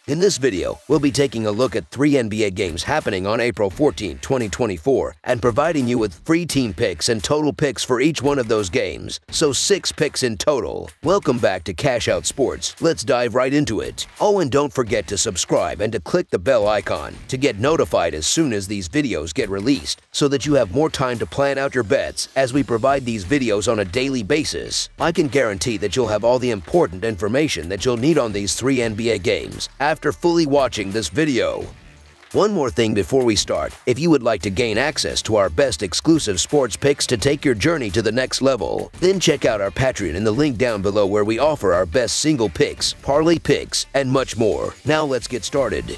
In this video, we'll be taking a look at 3 NBA games happening on April 14, 2024, and providing you with free team picks and total picks for each one of those games, so 6 picks in total. Welcome back to Cash Out Sports. Let's dive right into it. Oh, and don't forget to subscribe and to click the bell icon to get notified as soon as these videos get released, so that you have more time to plan out your bets as we provide these videos on a daily basis. I can guarantee that you'll have all the important information that you'll need on these 3 NBA games after fully watching this video. One more thing before we start: if you would like to gain access to our best exclusive sports picks to take your journey to the next level, then check out our Patreon in the link down below, where we offer our best single picks, parlay picks, and much more. Now let's get started.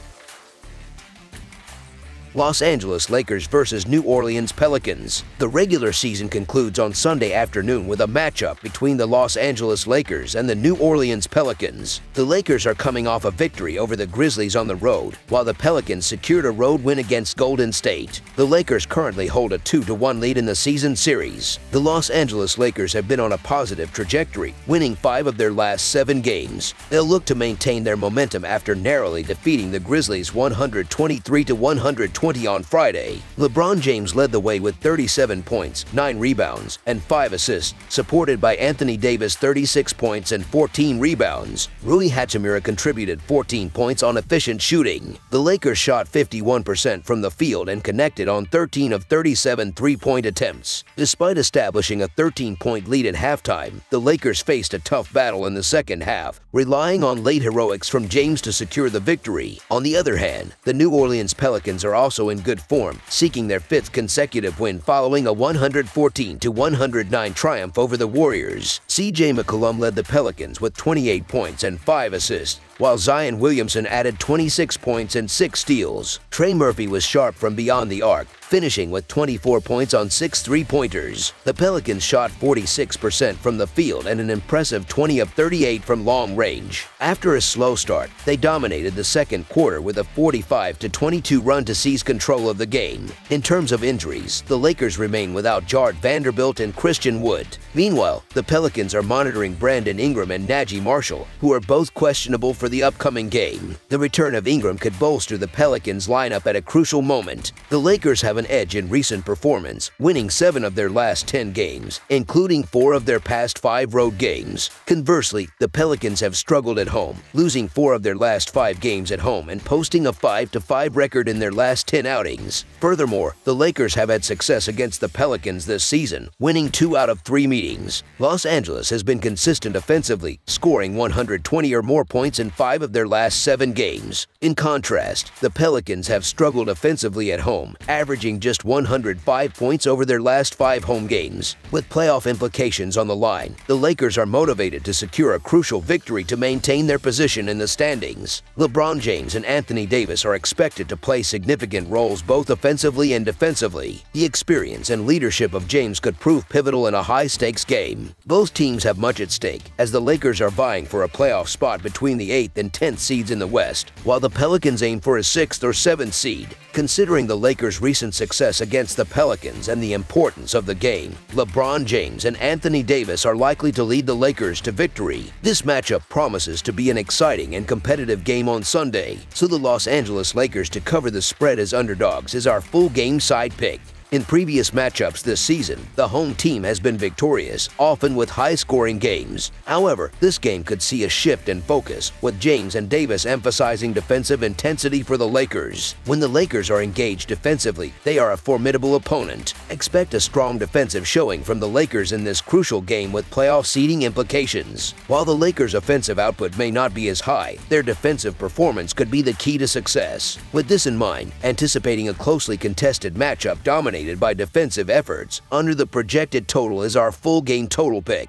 Los Angeles Lakers versus New Orleans Pelicans. The regular season concludes on Sunday afternoon with a matchup between the Los Angeles Lakers and the New Orleans Pelicans. The Lakers are coming off a victory over the Grizzlies on the road, while the Pelicans secured a road win against Golden State. The Lakers currently hold a 2-1 lead in the season series. The Los Angeles Lakers have been on a positive trajectory, winning 5 of their last 7 games. They'll look to maintain their momentum after narrowly defeating the Grizzlies 123-120 on Friday. LeBron James led the way with 37 points, 9 rebounds, and 5 assists, supported by Anthony Davis' 36 points and 14 rebounds. Rui Hachimura contributed 14 points on efficient shooting. The Lakers shot 51% from the field and connected on 13 of 37 three-point attempts. Despite establishing a 13-point lead at halftime, the Lakers faced a tough battle in the second half, relying on late heroics from James to secure the victory. On the other hand, the New Orleans Pelicans are also in good form, seeking their 5th consecutive win following a 114-109 triumph over the Warriors. CJ McCollum led the Pelicans with 28 points and 5 assists, while Zion Williamson added 26 points and 6 steals. Trey Murphy was sharp from beyond the arc, finishing with 24 points on 6 three-pointers. The Pelicans shot 46% from the field and an impressive 20 of 38 from long range. After a slow start, they dominated the second quarter with a 45-22 run to seize control of the game. In terms of injuries, the Lakers remain without Jared Vanderbilt and Christian Wood. Meanwhile, the Pelicans are monitoring Brandon Ingram and Najee Marshall, who are both questionable for the upcoming game. The return of Ingram could bolster the Pelicans lineup at a crucial moment. The Lakers have an edge in recent performance, winning 7 of their last 10 games, including 4 of their past 5 road games. Conversely, the Pelicans have struggled at home, losing 4 of their last 5 games at home and posting a 5-5 record in their last 10 outings. Furthermore, the Lakers have had success against the Pelicans this season, winning 2 out of 3 meetings. Los Angeles has been consistent offensively, scoring 120 or more points in 5 of their last 7 games. In contrast, the Pelicans have struggled offensively at home, averaging just 105 points over their last 5 home games. With playoff implications on the line, the Lakers are motivated to secure a crucial victory to maintain their position in the standings. LeBron James and Anthony Davis are expected to play significant roles both offensively and defensively. The experience and leadership of James could prove pivotal in a high-stakes game. Both teams have much at stake, as the Lakers are vying for a playoff spot between the 8th and 10th seeds in the West, while the Pelicans aim for a 6th or 7th seed. Considering the Lakers' recent success against the Pelicans and the importance of the game, LeBron James and Anthony Davis are likely to lead the Lakers to victory. This matchup promises to be an exciting and competitive game on Sunday, so the Los Angeles Lakers to cover the spread as underdogs is our full game side pick. In previous matchups this season, the home team has been victorious, often with high-scoring games. However, this game could see a shift in focus, with James and Davis emphasizing defensive intensity for the Lakers. When the Lakers are engaged defensively, they are a formidable opponent. Expect a strong defensive showing from the Lakers in this crucial game with playoff seeding implications. While the Lakers' offensive output may not be as high, their defensive performance could be the key to success. With this in mind, anticipating a closely contested matchup dominated by defensive efforts, under the projected total is our full game total pick.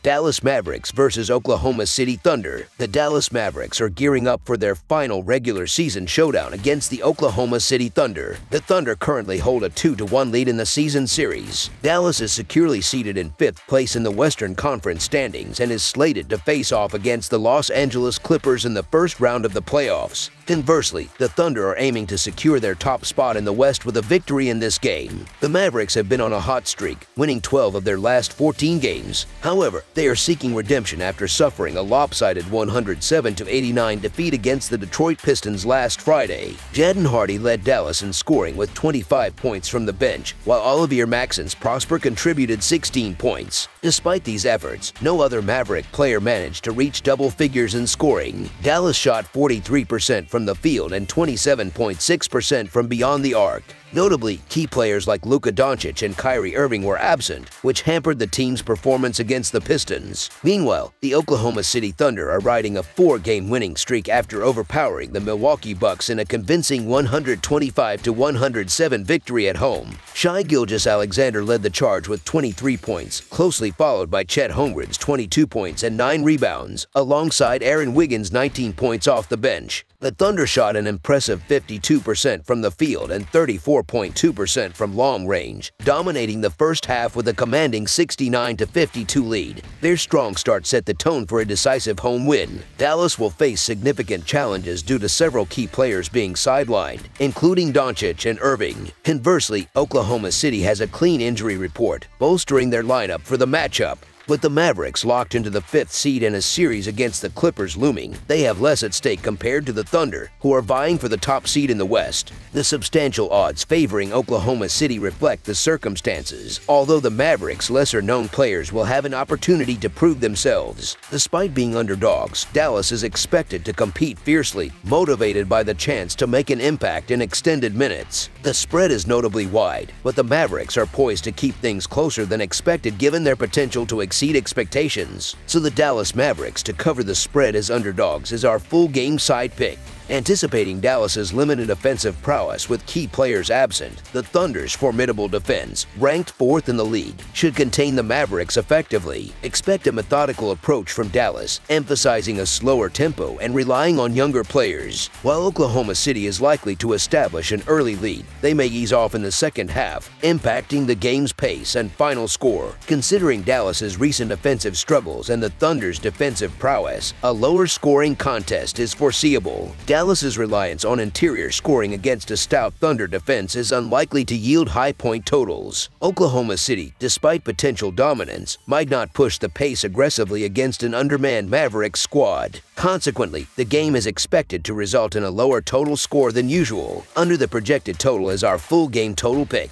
Dallas Mavericks versus Oklahoma City Thunder. The Dallas Mavericks are gearing up for their final regular season showdown against the Oklahoma City Thunder. The Thunder currently hold a 2-1 lead in the season series. Dallas is securely seated in 5th place in the Western Conference standings and is slated to face off against the Los Angeles Clippers in the first round of the playoffs. Conversely, the Thunder are aiming to secure their top spot in the West with a victory in this game. The Mavericks have been on a hot streak, winning 12 of their last 14 games. However, They are seeking redemption after suffering a lopsided 107-89 defeat against the Detroit Pistons last Friday. Jaden Hardy led Dallas in scoring with 25 points from the bench, while Olivier Maxence Prosper contributed 16 points. Despite these efforts, no other Maverick player managed to reach double figures in scoring. Dallas shot 43% from the field and 27.6% from beyond the arc. Notably, key players like Luka Doncic and Kyrie Irving were absent, which hampered the team's performance against the Pistons. Meanwhile, the Oklahoma City Thunder are riding a 4-game winning streak after overpowering the Milwaukee Bucks in a convincing 125-107 victory at home. Shai Gilgeous-Alexander led the charge with 23 points, closely followed by Chet Holmgren's 22 points and 9 rebounds, alongside Aaron Wiggins' 19 points off the bench. The Thunder shot an impressive 52% from the field and 34.2% from long range, dominating the first half with a commanding 69-52 lead. Their strong start set the tone for a decisive home win. Dallas will face significant challenges due to several key players being sidelined, including Doncic and Irving. Conversely, Oklahoma City has a clean injury report, bolstering their lineup for the matchup. With the Mavericks locked into the 5th seed in a series against the Clippers looming, they have less at stake compared to the Thunder, who are vying for the top seed in the West. The substantial odds favoring Oklahoma City reflect the circumstances, although the Mavericks' lesser-known players will have an opportunity to prove themselves. Despite being underdogs, Dallas is expected to compete fiercely, motivated by the chance to make an impact in extended minutes. The spread is notably wide, but the Mavericks are poised to keep things closer than expected given their potential to exceed expectations. So the Dallas Mavericks to cover the spread as underdogs is our full game side pick. Anticipating Dallas's limited offensive prowess with key players absent, the Thunder's formidable defense, ranked 4th in the league, should contain the Mavericks effectively. Expect a methodical approach from Dallas, emphasizing a slower tempo and relying on younger players. While Oklahoma City is likely to establish an early lead, they may ease off in the second half, impacting the game's pace and final score. Considering Dallas's recent offensive struggles and the Thunder's defensive prowess, a lower-scoring contest is foreseeable. Dallas's reliance on interior scoring against a stout Thunder defense is unlikely to yield high point totals. Oklahoma City, despite potential dominance, might not push the pace aggressively against an undermanned Mavericks squad. Consequently, the game is expected to result in a lower total score than usual. Under the projected total is our full game total pick.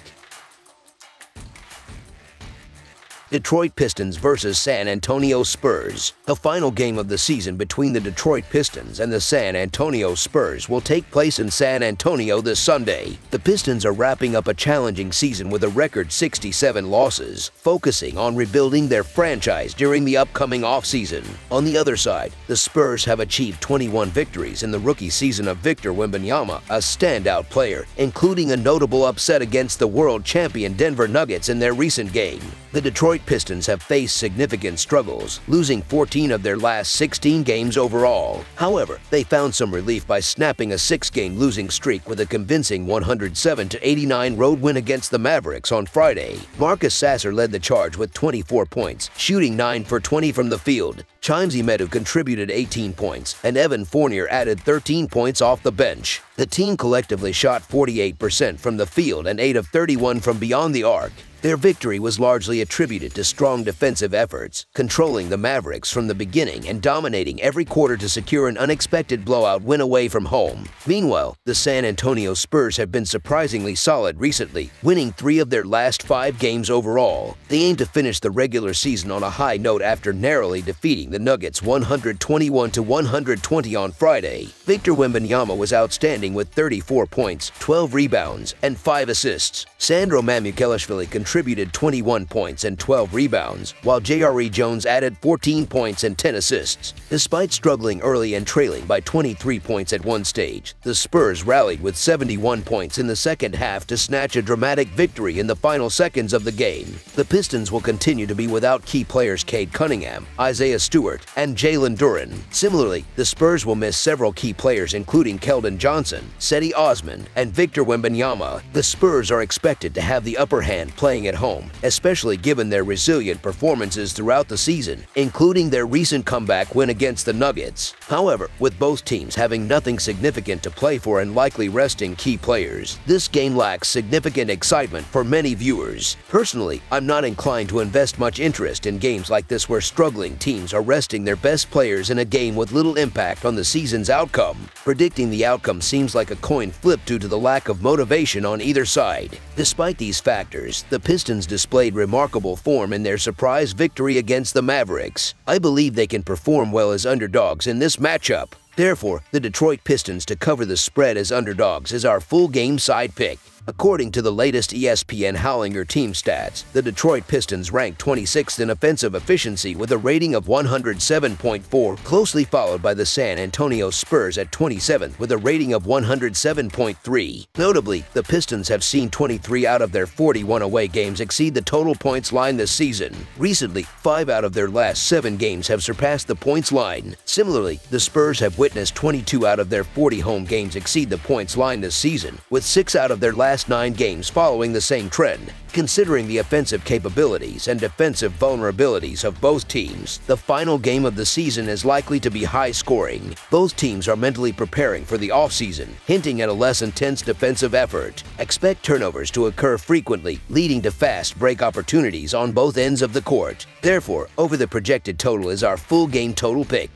Detroit Pistons versus San Antonio Spurs. The final game of the season between the Detroit Pistons and the San Antonio Spurs will take place in San Antonio this Sunday. The Pistons are wrapping up a challenging season with a record 67 losses, focusing on rebuilding their franchise during the upcoming offseason. On the other side, the Spurs have achieved 21 victories in the rookie season of Victor Wembanyama, a standout player, including a notable upset against the world champion Denver Nuggets in their recent game. The Detroit Pistons have faced significant struggles, losing 14 of their last 16 games overall. However, they found some relief by snapping a 6-game losing streak with a convincing 107-89 road win against the Mavericks on Friday. Marcus Sasser led the charge with 24 points, shooting 9 for 20 from the field. Chimesy Medu contributed 18 points, and Evan Fournier added 13 points off the bench. The team collectively shot 48% from the field and 8 of 31 from beyond the arc. Their victory was largely attributed to strong defensive efforts, controlling the Mavericks from the beginning and dominating every quarter to secure an unexpected blowout win away from home. Meanwhile, the San Antonio Spurs have been surprisingly solid recently, winning 3 of their last 5 games overall. They aim to finish the regular season on a high note after narrowly defeating the Nuggets 121-120 on Friday. Victor Wembanyama was outstanding with 34 points, 12 rebounds, and 5 assists. Sandro Mamukelashvili contributed 21 points and 12 rebounds, while J.R.E. Jones added 14 points and 10 assists. Despite struggling early and trailing by 23 points at one stage, the Spurs rallied with 71 points in the second half to snatch a dramatic victory in the final seconds of the game. The Pistons will continue to be without key players Cade Cunningham, Isaiah Stewart, and Jalen Duren. Similarly, the Spurs will miss several key players including Keldon Johnson, Cedi Osman, and Victor Wembanyama. The Spurs are expected to have the upper hand playing playing at home, especially given their resilient performances throughout the season, including their recent comeback win against the Nuggets. However, with both teams having nothing significant to play for and likely resting key players, this game lacks significant excitement for many viewers. Personally, I'm not inclined to invest much interest in games like this where struggling teams are resting their best players in a game with little impact on the season's outcome. Predicting the outcome seems like a coin flip due to the lack of motivation on either side. Despite these factors, the Pistons displayed remarkable form in their surprise victory against the Mavericks. I believe they can perform well as underdogs in this matchup. Therefore, the Detroit Pistons to cover the spread as underdogs is our full game side pick. According to the latest ESPN Howlinger team stats, the Detroit Pistons ranked 26th in offensive efficiency with a rating of 107.4, closely followed by the San Antonio Spurs at 27th with a rating of 107.3. Notably, the Pistons have seen 23 out of their 41 away games exceed the total points line this season. Recently, 5 out of their last 7 games have surpassed the points line. Similarly, the Spurs have witnessed 22 out of their 40 home games exceed the points line this season, with 6 out of their last 9 games following the same trend. Considering the offensive capabilities and defensive vulnerabilities of both teams, the final game of the season is likely to be high-scoring. Both teams are mentally preparing for the offseason, hinting at a less intense defensive effort. Expect turnovers to occur frequently, leading to fast break opportunities on both ends of the court. Therefore, over the projected total is our full game total pick.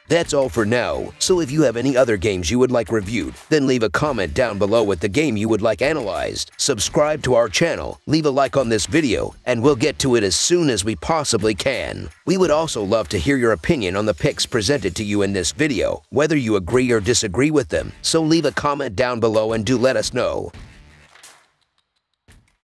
That's all for now, so if you have any other games you would like reviewed, then leave a comment down below with the game you would like analyzed. Subscribe to our channel, leave a like on this video, and we'll get to it as soon as we possibly can. We would also love to hear your opinion on the picks presented to you in this video, whether you agree or disagree with them, so leave a comment down below and do let us know.